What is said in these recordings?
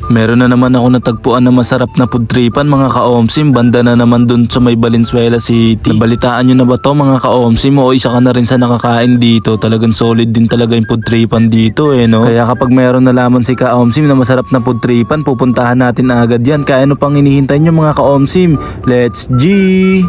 Meron na naman ako natagpuan na masarap na pudtripan mga ka-omsim, banda na naman dun sa may Valenzuela City. Nabalitaan nyo na ba to mga ka-omsim? O isa ka na rin sa nakakain dito. Talagang solid din talaga yung pudtripan dito no? Kaya kapag meron nalaman si ka-omsim na masarap na pudtripan, pupuntahan natin agad yan. Kaya ano pang hinihintay nyo mga ka-omsim? Let's G!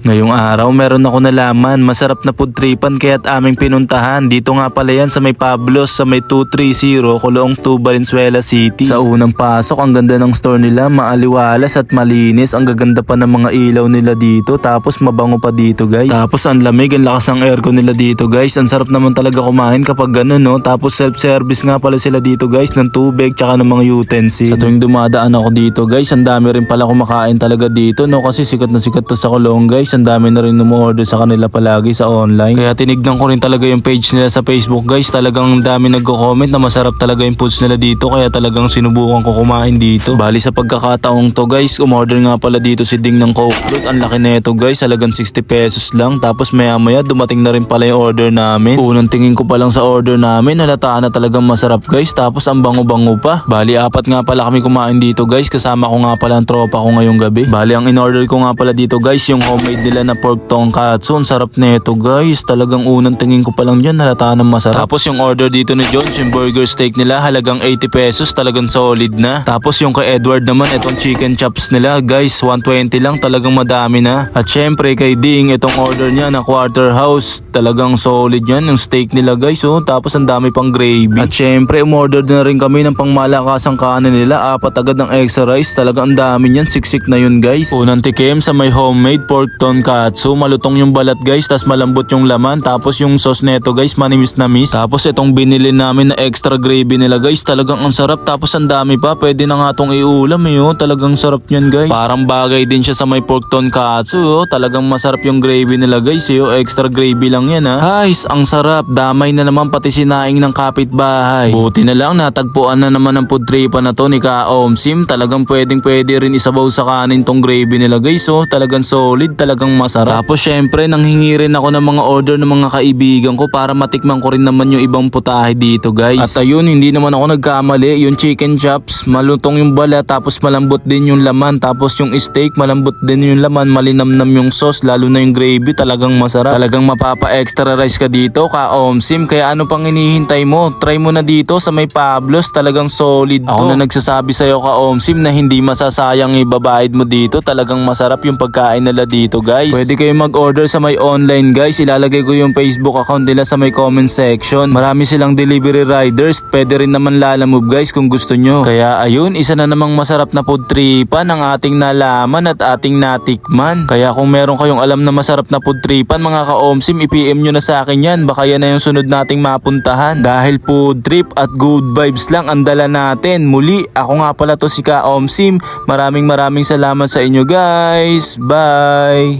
Ngayong araw meron ako nalaman, masarap na pudtripan kaya't aming pinuntahan. Dito nga pala yan sa may Pablos, sa may 230 Coloong 2 Valenzuela City. Sa unang pasok, ang ganda ng store nila, maaliwalas at malinis. Ang gaganda pa ng mga ilaw nila dito, tapos mabango pa dito guys. Tapos ang lamig, ang lakas ng aircon nila dito guys. Ang sarap naman talaga kumain kapag ganun no. Tapos self-service nga pala sila dito guys, ng tubig tsaka ng mga utensils. Sa tuwing dumadaan ako dito guys, ang dami rin pala kumakain talaga dito no. Kasi sikat na sikat to sa Coloong guys. Ang dami na rin umorder sa kanila palagi sa online. Kaya tinignan ko rin talaga yung page nila sa Facebook guys. Talagang dami nagko-comment na masarap talaga yung foods nila dito. Kaya talagang sinubukan ko kumain dito. Bali sa pagkakataong to guys, umorder nga pala dito si Ding ng Coke Float. Ang laki neto guys, halagang 60 pesos lang. Tapos maya maya dumating na rin pala yung order namin. Unang tingin ko pa lang sa order namin, halata na talagang masarap guys. Tapos ang bango-bango pa. Bali apat nga pala kami kumain dito guys. Kasama ko nga pala ang tropa ko ngayong gabi. Bali ang in-order ko nga pala dito guys, yung homemade nila na pork tonkatsu. Ang sarap nito guys. Talagang unang tingin ko pa lang dyan, halata ng masarap. Tapos yung order dito ni Jones, yung burger steak nila, halagang 80 pesos. Talagang solid na. Tapos yung kay Edward naman, itong chicken chops nila guys, 120 lang. Talagang madami na. At syempre kay Ding, itong order niya na quarter house. Talagang solid yan. Yung steak nila guys Tapos ang dami pang gravy. At syempre umorder na rin kami ng pangmalakasang kanin nila. Apat agad ng extra rice. Talagang ang dami yan. Siksik na yun guys. Unang tikim sa may homemade pork tonkatsu. Malutong yung balat guys, tas malambot yung laman. Tapos yung sauce neto guys, manimis na miss. Tapos itong binili namin na extra gravy nila guys, talagang ang sarap. Tapos ang dami pa, pwede na nga itong iulam Talagang sarap yan guys. Parang bagay din siya sa may pork tonkatsu Talagang masarap yung gravy nila guys Extra gravy lang yan Guys, ang sarap. Damay na naman pati sinaing ng kapitbahay. Buti na lang natagpuan na naman ang pudtripan na to ni ka-omsim. Talagang pwedeng rin isabaw sa kanin tong gravy nila guys Talagang solid, talagang masarap. Tapos syempre nanghingi rin ako ng mga order ng mga kaibigan ko para matikman ko rin naman yung ibang putahe dito guys. At ayun, hindi naman ako nagkamali. Yung chicken chops, malutong yung balat, tapos malambot din yung laman. Tapos yung steak, malambot din yung laman, malinamnam yung sauce, lalo na yung gravy, talagang masarap. Talagang mapapa-extra rice ka dito ka-omsim. Kaya ano pang hinihintay mo? Try mo na dito sa may Pablos, talagang solid to. Ako na nagsasabi sa'yo ka-omsim na hindi masasayang ibabayad mo dito. Talagang masarap yung pagkain nila dito guys. Pwede kayo mag-order sa may online guys. Ilalagay ko yung Facebook account nila sa may comment section. Marami silang delivery riders. Pwede rin naman lalamove guys kung gusto nyo. Kaya ayun, isa na namang masarap na pudtripan ang ating nalaman at ating natikman. Kaya kung meron kayong alam na masarap na pudtripan mga ka-omsim, i-PM nyo na sa akin yan. Baka yan na yung sunod nating mapuntahan. Dahil food trip at good vibes lang ang dala natin. Muli, ako nga pala to si ka-omsim. Maraming salamat sa inyo guys. Bye!